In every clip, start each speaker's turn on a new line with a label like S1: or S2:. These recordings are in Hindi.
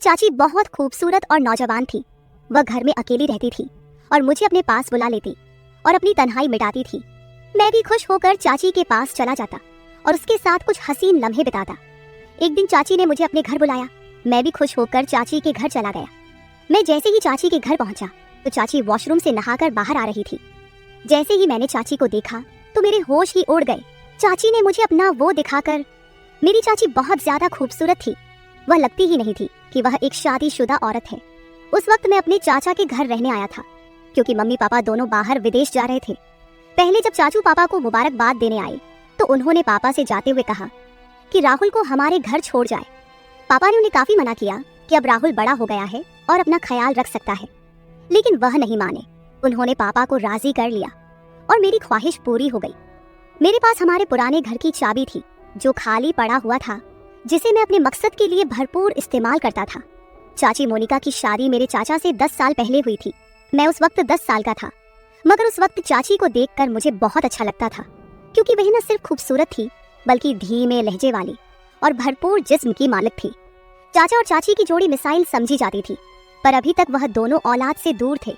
S1: चाची बहुत खूबसूरत और नौजवान थी। वह घर में अकेली रहती थी और मुझे अपने पास बुला लेती और अपनी तन्हाई मिटाती थी। मैं भी खुश होकर चाची के पास चला जाता और उसके साथ कुछ हसीन लम्हे बिताता। एक दिन चाची ने मुझे अपने घर बुलाया। मैं भी खुश होकर चाची के घर चला गया। मैं जैसे ही चाची के घर पहुंचा तो चाची वॉशरूम से नहाकर बाहर आ रही थी। जैसे ही मैंने चाची को देखा तो मेरे होश ही उड़ गए। चाची ने मुझे अपना वो दिखाकर, मेरी चाची बहुत ज्यादा खूबसूरत थी। वह लगती ही नहीं थी कि वह एक शादीशुदा औरत है। उस वक्त मैं अपने चाचा के घर रहने आया था क्योंकि मम्मी पापा दोनों बाहर विदेश जा रहे थे। पहले जब चाचू पापा को मुबारकबाद देने आए तो उन्होंने पापा से जाते हुए कहा कि राहुल को हमारे घर छोड़ जाए। पापा ने उन्हें काफी मना किया कि अब राहुल बड़ा हो गया है और अपना ख्याल रख सकता है, लेकिन वह नहीं माने। उन्होंने पापा को राजी कर लिया और मेरी ख्वाहिश पूरी हो गई। मेरे पास हमारे पुराने घर की चाबी थी जो खाली पड़ा हुआ था, जिसे मैं अपने मकसद के लिए भरपूर इस्तेमाल करता था। चाची मोनिका की शादी मेरे चाचा से 10 साल पहले हुई थी। मैं उस वक्त 10 साल का था, मगर उस वक्त चाची को देखकर मुझे बहुत अच्छा लगता था क्योंकि वह न सिर्फ खूबसूरत थी बल्कि धीमे लहजे वाली और भरपूर जिस्म की मालिक थी। चाचा और चाची की जोड़ी मिसाइल समझी जाती थी, पर अभी तक वह दोनों औलाद से दूर थे।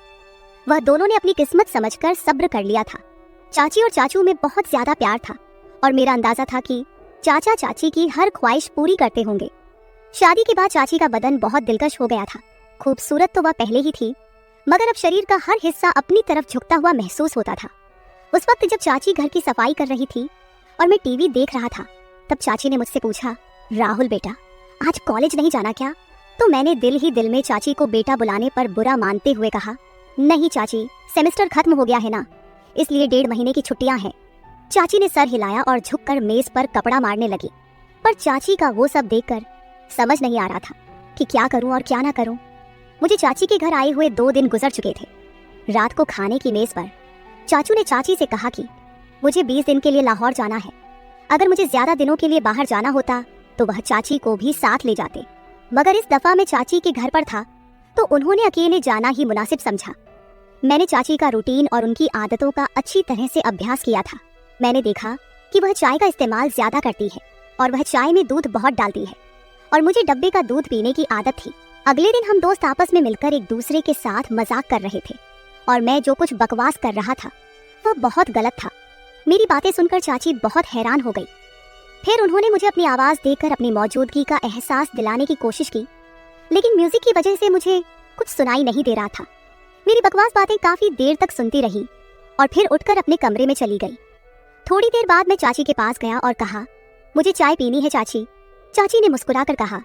S1: वह दोनों ने अपनी किस्मत समझकर सब्र कर लिया था। चाची और चाचू में बहुत ज्यादा प्यार था और मेरा अंदाजा था कि चाचा चाची की हर ख्वाहिश पूरी करते होंगे। शादी के बाद चाची का बदन बहुत दिलकश हो गया था। खूबसूरत तो वह पहले ही थी, मगर अब शरीर का हर हिस्सा अपनी तरफ झुकता हुआ महसूस होता था। उस वक्त जब चाची घर की सफाई कर रही थी और मैं टीवी देख रहा था, तब चाची ने मुझसे पूछा, राहुल बेटा, आज कॉलेज नहीं जाना क्या? तो मैंने दिल ही दिल में चाची को बेटा बुलाने पर बुरा मानते हुए कहा, नहीं चाची, सेमेस्टर खत्म हो गया है ना, इसलिए 1.5 महीने की छुट्टियां हैं। चाची ने सर हिलाया और झुककर मेज पर कपड़ा मारने लगी, पर चाची का वो सब देखकर समझ नहीं आ रहा था कि क्या करूं और क्या ना करूं। मुझे चाची के घर आए हुए 2 दिन गुजर चुके थे। रात को खाने की मेज पर चाचू ने चाची से कहा कि मुझे 20 दिन के लिए लाहौर जाना है। अगर मुझे ज्यादा दिनों के लिए बाहर जाना होता तो वह चाची को भी साथ ले जाते, मगर इस दफा मैं चाची के घर पर था तो उन्होंने अकेले जाना ही मुनासिब समझा। मैंने चाची का रूटीन और उनकी आदतों का अच्छी तरह से अभ्यास किया था। मैंने देखा कि वह चाय का इस्तेमाल ज्यादा करती है और वह चाय में दूध बहुत डालती है और मुझे डब्बे का दूध पीने की आदत थी। अगले दिन हम दोस्त आपस में मिलकर एक दूसरे के साथ मजाक कर रहे थे और मैं जो कुछ बकवास कर रहा था वह बहुत गलत था। मेरी बातें सुनकर चाची बहुत हैरान हो गई। फिर उन्होंने मुझे अपनी आवाज देकर अपनी मौजूदगी का एहसास दिलाने की कोशिश की, लेकिन म्यूजिक की वजह से मुझे कुछ सुनाई नहीं दे रहा था। मेरी बकवास बातें काफी देर तक सुनती रही और फिर उठकर अपने कमरे में चली गई। थोड़ी देर बाद मैं चाची के पास गया और कहा, मुझे चाय पीनी है चाची। चाची ने मुस्कुराकर कहा,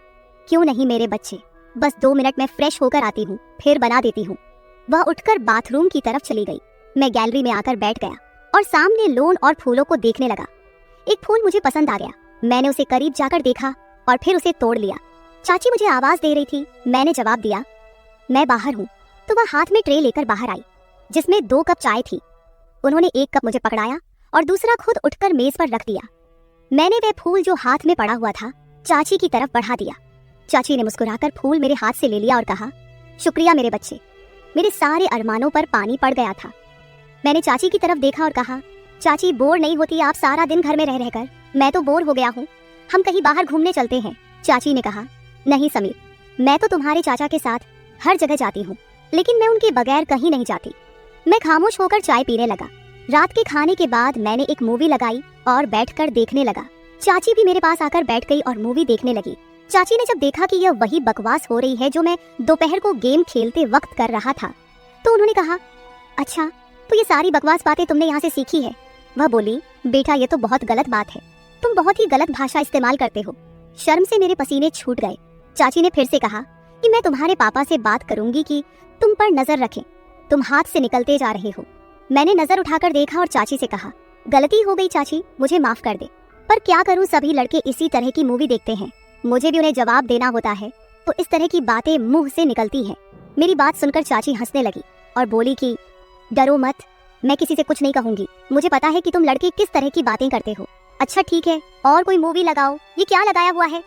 S1: क्यों नहीं मेरे बच्चे, बस 2 मिनट में फ्रेश होकर आती हूँ, फिर बना देती हूँ। वह उठकर बाथरूम की तरफ चली गई। मैं गैलरी में आकर बैठ गया और सामने लॉन और फूलों को देखने लगा। एक फूल मुझे पसंद आ गया। मैंने उसे करीब जाकर देखा और फिर उसे तोड़ लिया। चाची मुझे आवाज दे रही थी। मैंने जवाब दिया, मैं बाहर हूँ। तो वह हाथ में ट्रे लेकर बाहर आई जिसमें 2 कप चाय थी। उन्होंने 1 कप मुझे पकड़ाया और दूसरा खुद उठकर मेज पर रख दिया। मैंने वह फूल जो हाथ में पड़ा हुआ था चाची की तरफ बढ़ा दिया। चाची ने मुस्कुराकर फूल मेरे हाथ से ले लिया और कहा, शुक्रिया मेरे बच्चे, मेरे सारे अरमानों पर पानी पड़ गया था। मैंने चाची की तरफ देखा और कहा, चाची बोर नहीं होती आप सारा दिन घर में रह रहकर? मैं तो बोर हो गया हूँ, हम कहीं बाहर घूमने चलते हैं। चाची ने कहा, नहीं समीर, मैं तो तुम्हारे चाचा के साथ हर जगह जाती हूँ, लेकिन मैं उनके बगैर कहीं नहीं जाती। मैं खामोश होकर चाय पीने लगा। रात के खाने के बाद मैंने एक मूवी लगाई और बैठकर देखने लगा। चाची भी मेरे पास आकर बैठ गई और मूवी देखने लगी। चाची ने जब देखा कि यह वही बकवास हो रही है जो मैं दोपहर को गेम खेलते वक्त कर रहा था, तो उन्होंने कहा, अच्छा तो ये सारी बकवास बातें तुमने यहाँ से सीखी है? वह बोली, बेटा ये तो बहुत गलत बात है, तुम बहुत ही गलत भाषा इस्तेमाल करते हो। शर्म से मेरे पसीने छूट गए। चाची ने फिर से कहा कि मैं तुम्हारे पापा से बात करूंगी कि तुम पर नजर रखें, तुम हाथ से निकलते जा रहे हो। मैंने नजर उठाकर देखा और चाची से कहा, गलती हो गई चाची, मुझे माफ कर दे। पर क्या करूं, सभी लड़के इसी तरह की मूवी देखते हैं, मुझे भी उन्हें जवाब देना होता है, तो इस तरह की बातें मुंह से निकलती हैं। मेरी बात सुनकर चाची हंसने लगी और बोली कि डरो मत, मैं किसी से कुछ नहीं कहूंगी, मुझे पता है कि तुम लड़के किस तरह की बातें करते हो। अच्छा ठीक है, और कोई मूवी लगाओ, ये क्या लगाया हुआ है?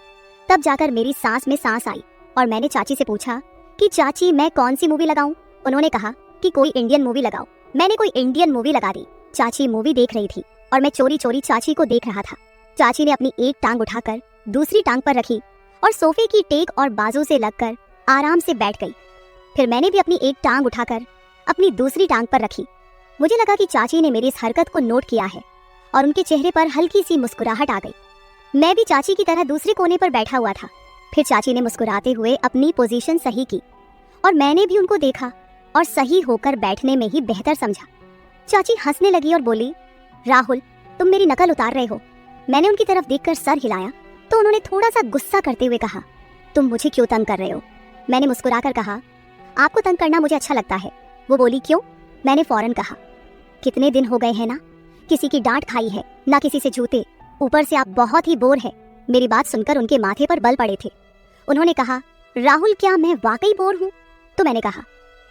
S1: तब जाकर मेरी सांस में सांस आई और मैंने चाची से पूछा कि चाची मैं कौन सी मूवी लगाऊं? उन्होंने कहा कि कोई इंडियन मूवी लगाओ। मैंने कोई इंडियन मूवी लगा दी। चाची मूवी देख रही थी और मैं चोरी चोरी चाची को देख रहा था। चाची ने अपनी एक टांग उठाकर दूसरी टांग पर रखी और सोफे की टेक और बाजू से लगकर आराम से बैठ गई। फिर मैंने भी अपनी एक टांग उठाकर अपनी दूसरी टांग पर रखी। मुझे लगा कि चाची ने मेरी इस हरकत को नोट किया है और उनके चेहरे पर हल्की सी मुस्कुराहट आ गई। मैं भी चाची की तरह दूसरे कोने पर बैठा हुआ था। फिर चाची ने मुस्कुराते हुए अपनी पोजीशन सही की और मैंने भी उनको देखा और सही होकर बैठने में ही बेहतर समझा। चाची हंसने लगी और बोली, राहुल, तुम मेरी नकल उतार रहे हो। मैंने उनकी तरफ देखकर सर हिलाया तो उन्होंने थोड़ा सा गुस्सा करते हुए कहा, तुम मुझे क्यों तंग कर रहे हो? मैंने मुस्कुराकर कहा, आपको तंग करना मुझे अच्छा लगता है। वो बोली, क्यों? मैंने फौरन कहा, कितने दिन हो गए हैं ना, किसी की डांट खाई है ना किसी से जूते, ऊपर से आप बहुत ही बोर है। मेरी बात सुनकर उनके माथे पर बल पड़े थे। उन्होंने कहा, राहुल, क्या मैं वाकई बोर हूँ? तो मैंने कहा,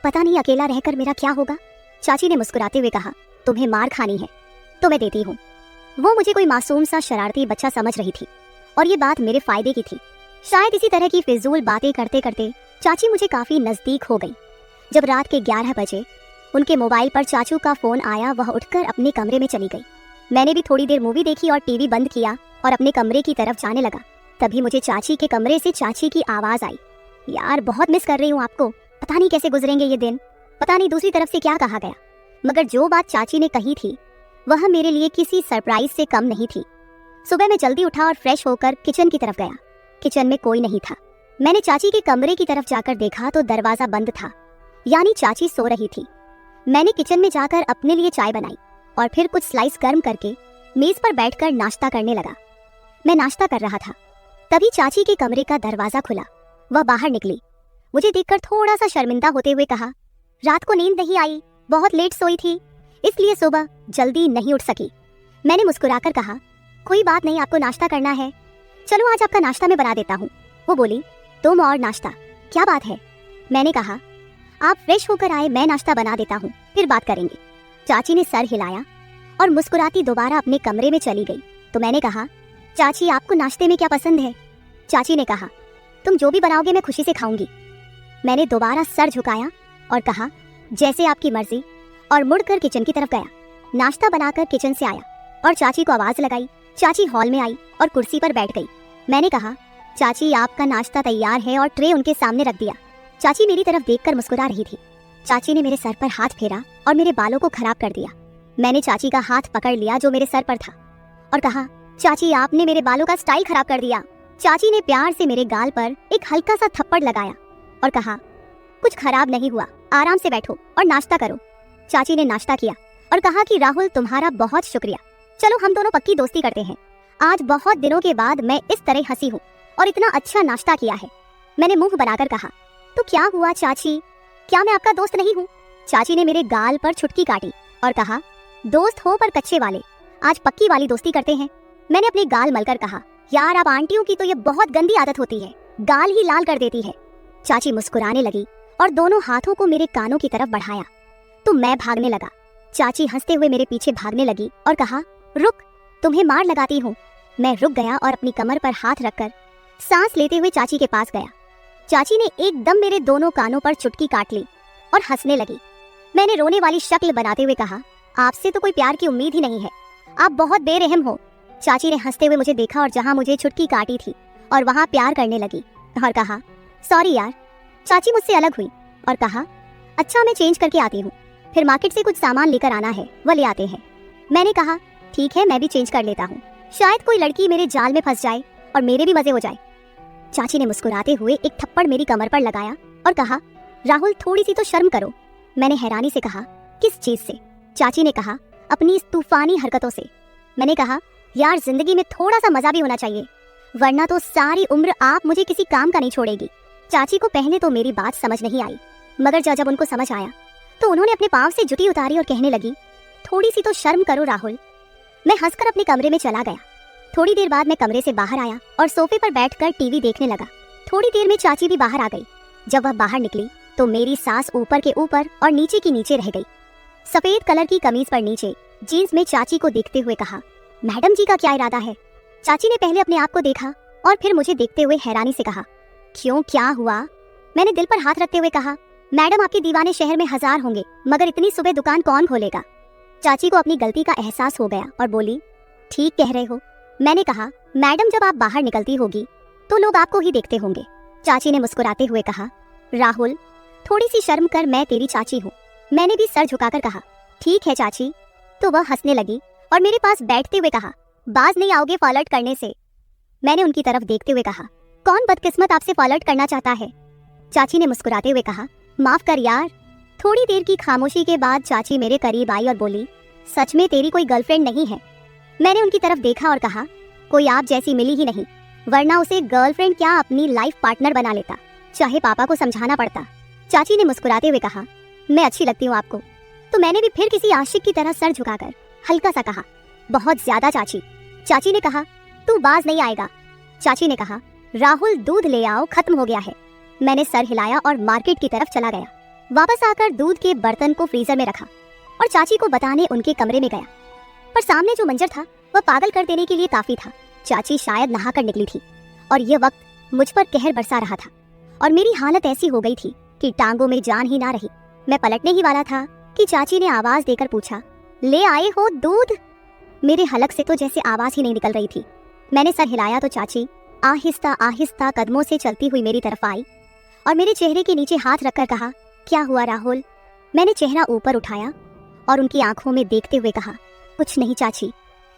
S1: पता नहीं अकेला रहकर मेरा क्या होगा। चाची ने मुस्कुराते हुए कहा, तुम्हें मार खानी है तो मैं देती हूँ। वो मुझे कोई मासूम सा शरारती बच्चा समझ रही थी और ये बात मेरे फायदे की थी। शायद इसी तरह की फिजूल बातें करते करते चाची मुझे काफी नजदीक हो गई। जब रात के 11 बजे उनके मोबाइल पर चाचू का फोन आया, वह उठकर अपने कमरे में चली गई। मैंने भी थोड़ी देर मूवी देखी और टीवी बंद किया और अपने कमरे की तरफ जाने लगा। तभी मुझे चाची के कमरे से चाची की आवाज आई, यार बहुत मिस कर रही हूँ आपको, पता नहीं कैसे गुजरेंगे ये दिन। पता नहीं दूसरी तरफ से क्या कहा गया, मगर जो बात चाची ने कही थी वह मेरे लिए किसी सरप्राइज से कम नहीं थी। सुबह मैं जल्दी उठा और फ्रेश होकर किचन की तरफ गया। किचन में कोई नहीं था। मैंने चाची के कमरे की तरफ जाकर देखा तो दरवाजा बंद था, यानी चाची सो रही थी। मैंने किचन में जाकर अपने लिए चाय बनाई और फिर कुछ स्लाइस गर्म करके मेज पर बैठकर नाश्ता करने लगा। मैं नाश्ता कर रहा था, तभी चाची के कमरे का दरवाजा खुला। वह बाहर निकली। मुझे देखकर थोड़ा सा शर्मिंदा होते हुए कहा, रात को नींद नहीं आई, बहुत लेट सोई थी, इसलिए सुबह जल्दी नहीं उठ सकी। मैंने मुस्कुराकर कहा, कोई बात नहीं, आपको नाश्ता करना है, चलो आज आपका नाश्ता मैं बना देता हूँ। वो बोली, तुम और नाश्ता, क्या बात है? मैंने कहा, आप फ्रेश होकर आए, मैं नाश्ता बना देता हूँ, फिर बात करेंगे। चाची ने सर हिलाया और मुस्कुराती दोबारा अपने कमरे में चली गई। तो मैंने कहा, चाची आपको नाश्ते में क्या पसंद है? चाची ने कहा, तुम जो भी बनाओगे मैं खुशी से खाऊंगी। मैंने दोबारा सर झुकाया और कहा, जैसे आपकी मर्जी, और मुड़कर किचन की तरफ गया। नाश्ता बनाकर किचन से आया और चाची को आवाज लगाई। चाची हॉल में आई और कुर्सी पर बैठ गई। मैंने कहा, चाची आपका नाश्ता तैयार है, और ट्रे उनके सामने रख दिया। चाची मेरी तरफ देखकर मुस्कुरा रही थी। चाची ने मेरे सर पर हाथ फेरा और मेरे बालों को खराब कर दिया। मैंने चाची का हाथ पकड़ लिया जो मेरे सर पर था और कहा, चाची आपने मेरे बालों का स्टाइल खराब कर दिया। चाची ने प्यार से मेरे गाल पर एक हल्का सा थप्पड़ लगाया और कहा, कुछ खराब नहीं हुआ, आराम से बैठो और नाश्ता करो। चाची ने नाश्ता किया और कहा कि राहुल, तुम्हारा बहुत शुक्रिया, चलो हम दोनों पक्की दोस्ती करते हैं। आज बहुत दिनों के बाद मैं इस तरह हंसी हूँ और इतना अच्छा नाश्ता किया है। मैंने मुंह बनाकर कहा, तो क्या हुआ चाची, क्या मैं आपका दोस्त नहीं हूँ? चाची ने मेरे गाल पर छुटकी काटी और कहा, दोस्त हो पर कच्चे वाले, आज पक्की वाली दोस्ती करते हैं। मैंने अपने गाल मलकर कहा, यार आप आंटियों की तो ये बहुत गंदी आदत होती है, गाल ही लाल कर देती है। चाची मुस्कुराने लगी और दोनों हाथों को मेरे कानों की तरफ बढ़ाया तो मैं भागने लगा। चाची हंसते हुए मेरे पीछे भागने लगी और कहा, रुक, तुम्हें मार लगाती हूँ। मैं रुक गया और अपनी कमर पर हाथ रखकर सांस लेते हुए चाची के पास गया। चाची ने एकदम मेरे दोनों कानों पर चुटकी काट ली और हंसने लगी। मैंने रोने वाली शक्ल बनाते हुए कहा, आपसे तो कोई प्यार की उम्मीद ही नहीं है, आप बहुत बेरहम हो। चाची ने हंसते हुए मुझे देखा और जहां मुझे चुटकी काटी थी और वहां प्यार करने लगी और कहा, सॉरी यार। चाची मुझसे अलग हुई और कहा, अच्छा मैं चेंज करके आती हूँ, फिर मार्केट से कुछ सामान लेकर आना है, वो ले आते हैं। मैंने कहा, ठीक है, मैं भी चेंज कर लेता हूँ, शायद कोई लड़की मेरे जाल में फंस जाए और मेरे भी मजे हो जाए। चाची ने मुस्कुराते हुए एक थप्पड़ मेरी कमर पर लगाया और कहा, राहुल थोड़ी सी तो शर्म करो। मैंने हैरानी से कहा, किस चीज से? चाची ने कहा, अपनी इस तूफानी हरकतों से। मैंने कहा, यार जिंदगी में थोड़ा सा मजा भी होना चाहिए, वरना तो सारी उम्र आप मुझे किसी काम का नहीं छोड़ेगी। चाची को पहले तो मेरी बात समझ नहीं आई, मगर जब उनको समझ आया तो उन्होंने अपने पांव से जुटी उतारी और कहने लगी, थोड़ी सी तो शर्म करो राहुल। मैं हंसकर अपने कमरे में चला गया। थोड़ी देर बाद मैं कमरे से बाहर आया और सोफे पर बैठकर टीवी देखने लगा। थोड़ी देर में चाची भी बाहर आ गई। जब वह बाहर निकली तो मेरी सांस ऊपर के ऊपर और नीचे की नीचे रह गई। सफेद कलर की कमीज पर नीचे जीन्स में चाची को देखते हुए कहा, मैडम जी का क्या इरादा है? चाची ने पहले अपने आप को देखा और फिर मुझे देखते हुए हैरानी से कहा, क्यों, क्या हुआ? मैंने दिल पर हाथ रखते हुए कहा, मैडम आपके दीवाने शहर में 1000 होंगे, मगर इतनी सुबह दुकान कौन खोलेगा? चाची को अपनी गलती का एहसास हो गया और बोली, ठीक कह रहे हो। मैंने कहा, मैडम जब आप बाहर निकलती होगी तो लोग आपको ही देखते होंगे। चाची ने मुस्कुराते हुए कहा, राहुल थोड़ी सी शर्म कर, मैं तेरी चाची हूँ। मैंने भी सर झुकाकर कहा, ठीक है चाची। तो वह हंसने लगी और मेरे पास बैठते हुए कहा, बाज नहीं आओगे फ्लर्ट करने से। मैंने उनकी तरफ देखते हुए कहा, कौन बदकिस्मत आपसे फ्लर्ट करना चाहता है? चाची ने मुस्कुराते हुए कहा, माफ कर यार। थोड़ी देर की खामोशी के बाद चाची मेरे करीब आई और बोली, सच में तेरी कोई गर्लफ्रेंड नहीं है? मैंने उनकी तरफ देखा और कहा, कोई आप जैसी मिली ही नहीं, वरना उसे गर्लफ्रेंड क्या अपनी लाइफ पार्टनर बना लेता, चाहे पापा को समझाना पड़ता। चाची ने मुस्कुराते हुए कहा, मैं अच्छी लगती हूँ आपको? तो मैंने भी फिर किसी आशिक की तरह सर झुकाकर हल्का सा कहा, बहुत ज्यादा चाची। चाची ने कहा, तू बाज नहीं आएगा। चाची ने कहा, राहुल दूध ले आओ, खत्म हो गया है। मैंने सर हिलाया और मार्केट की तरफ चला गया। वापस आकर दूध के बर्तन को फ्रीजर में रखा और चाची को बताने उनके कमरे में गया। पर सामने जो मंजर था वह पागल कर देने के लिए काफी था। चाची शायद नहाकर निकली थी और यह वक्त मुझ पर कहर बरसा रहा था और मेरी हालत ऐसी हो गई थी कि टांगों में जान ही ना रही। मैं पलटने ही वाला था कि चाची ने आवाज देकर पूछा, ले आए हो दूध? मेरे हलक से तो जैसे आवाज ही नहीं निकल रही थी। मैंने सर हिलाया तो चाची आहिस्ता आहिस्ता कदमों से चलती हुई मेरी तरफ आई और मेरे चेहरे के नीचे हाथ रखकर कहा, क्या हुआ राहुल? मैंने चेहरा ऊपर उठाया और उनकी आंखों में देखते हुए कहा, कुछ नहीं चाची।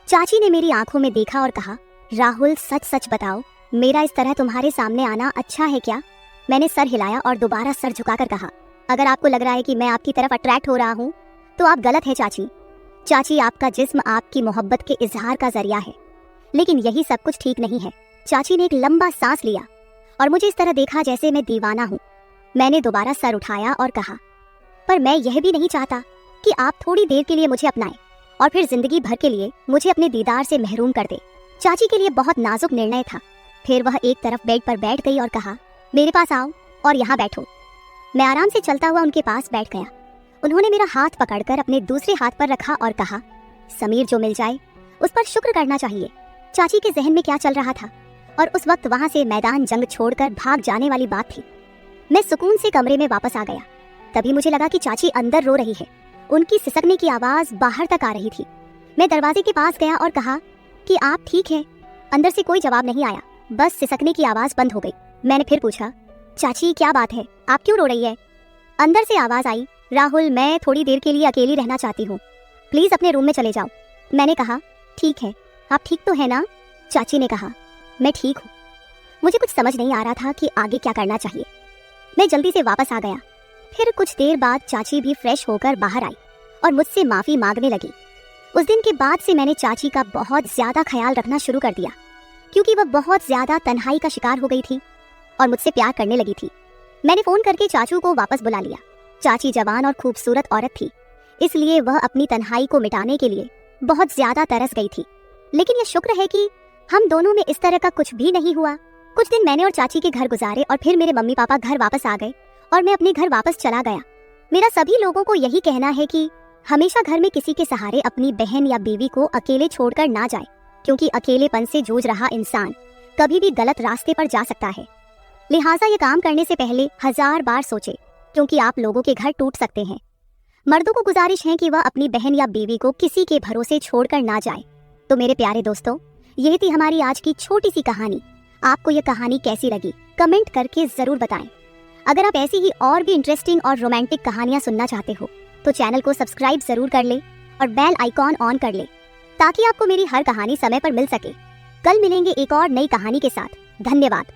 S1: चाची ने मेरी आंखों में देखा और कहा, राहुल सच सच बताओ, मेरा इस तरह तुम्हारे सामने आना अच्छा है क्या? मैंने सर हिलाया और दोबारा सर झुकाकर कहा, अगर आपको लग रहा है कि मैं आपकी तरफ अट्रैक्ट हो रहा हूँ तो आप गलत है चाची। चाची, आपका जिस्म आपकी मोहब्बत के इजहार का जरिया है, लेकिन यही सब कुछ ठीक नहीं है। चाची ने एक लंबा सांस लिया और मुझे इस तरह देखा जैसे मैं दीवाना हूँ। मैंने दोबारा सर उठाया और कहा, पर मैं यह भी नहीं चाहता कि आप थोड़ी देर के लिए मुझे अपनाएं और फिर जिंदगी भर के लिए मुझे अपने दीदार से महरूम कर दे। चाची के लिए बहुत नाजुक निर्णय था। फिर वह एक तरफ बेड पर बैठ गई और कहा, मेरे पास आओ और यहाँ बैठो। मैं आराम से चलता हुआ उनके पास बैठ गया। उन्होंने मेरा हाथ पकड़कर अपने दूसरे हाथ पर रखा और कहा, समीर जो मिल जाए उस पर शुक्र करना चाहिए। चाची के जहन में क्या चल रहा था और उस वक्त वहां से मैदान जंग छोड़कर भाग जाने वाली बात थी। मैं सुकून से कमरे में वापस आ गया। तभी मुझे लगा कि चाची अंदर रो रही है। उनकी सिसकने की आवाज बाहर तक आ रही थी। मैं दरवाजे के पास गया और कहा कि आप ठीक हैं? अंदर से कोई जवाब नहीं आया, बस सिसकने की आवाज बंद हो गई। मैंने फिर पूछा, चाची क्या बात है, आप क्यों रो रही है? अंदर से आवाज आई, राहुल मैं थोड़ी देर के लिए अकेली रहना चाहती हूँ, प्लीज अपने रूम में चले जाओ। मैंने कहा, ठीक है, आप ठीक तो है ना? चाची ने कहा, मैं ठीक हूँ। मुझे कुछ समझ नहीं आ रहा था कि आगे क्या करना चाहिए। मैं जल्दी से वापस आ गया। फिर कुछ देर बाद चाची भी फ्रेश होकर बाहर आई और मुझसे माफी मांगने लगी। उस दिन के बाद से मैंने चाची का बहुत ज्यादा ख्याल रखना शुरू कर दिया, क्योंकि वह बहुत ज्यादा तन्हाई का शिकार हो गई थी और मुझसे प्यार करने लगी थी। मैंने फोन करके चाचू को वापस बुला लिया। चाची जवान और खूबसूरत औरत थी, इसलिए वह अपनी तन्हाई को मिटाने के लिए बहुत ज्यादा तरस गई थी। लेकिन यह शुक्र है कि हम दोनों में इस तरह का कुछ भी नहीं हुआ। कुछ दिन मैंने और चाची के घर गुजारे और फिर मेरे मम्मी पापा घर वापस आ गए और मैं अपने घर वापस चला गया। मेरा सभी लोगों को यही कहना है कि हमेशा घर में किसी के सहारे अपनी बहन या बीवी को अकेले छोड़कर ना जाए, क्योंकि अकेलेपन से जूझ रहा इंसान कभी भी गलत रास्ते पर जा सकता है। लिहाजा ये काम करने से पहले 1000 बार सोचे, क्योंकि आप लोगों के घर टूट सकते हैं। मर्दों को गुजारिश है कि वह अपनी बहन या बीवी को किसी के भरोसे छोड़कर ना जाए। तो मेरे प्यारे दोस्तों, यह थी हमारी आज की छोटी सी कहानी। आपको यह कहानी कैसी लगी कमेंट करके जरूर बताएं। अगर आप ऐसी ही और भी इंटरेस्टिंग और रोमांटिक कहानियां सुनना चाहते हो तो चैनल को सब्सक्राइब जरूर कर ले और बेल आइकॉन ऑन कर ले, ताकि आपको मेरी हर कहानी समय पर मिल सके। कल मिलेंगे एक और नई कहानी के साथ। धन्यवाद।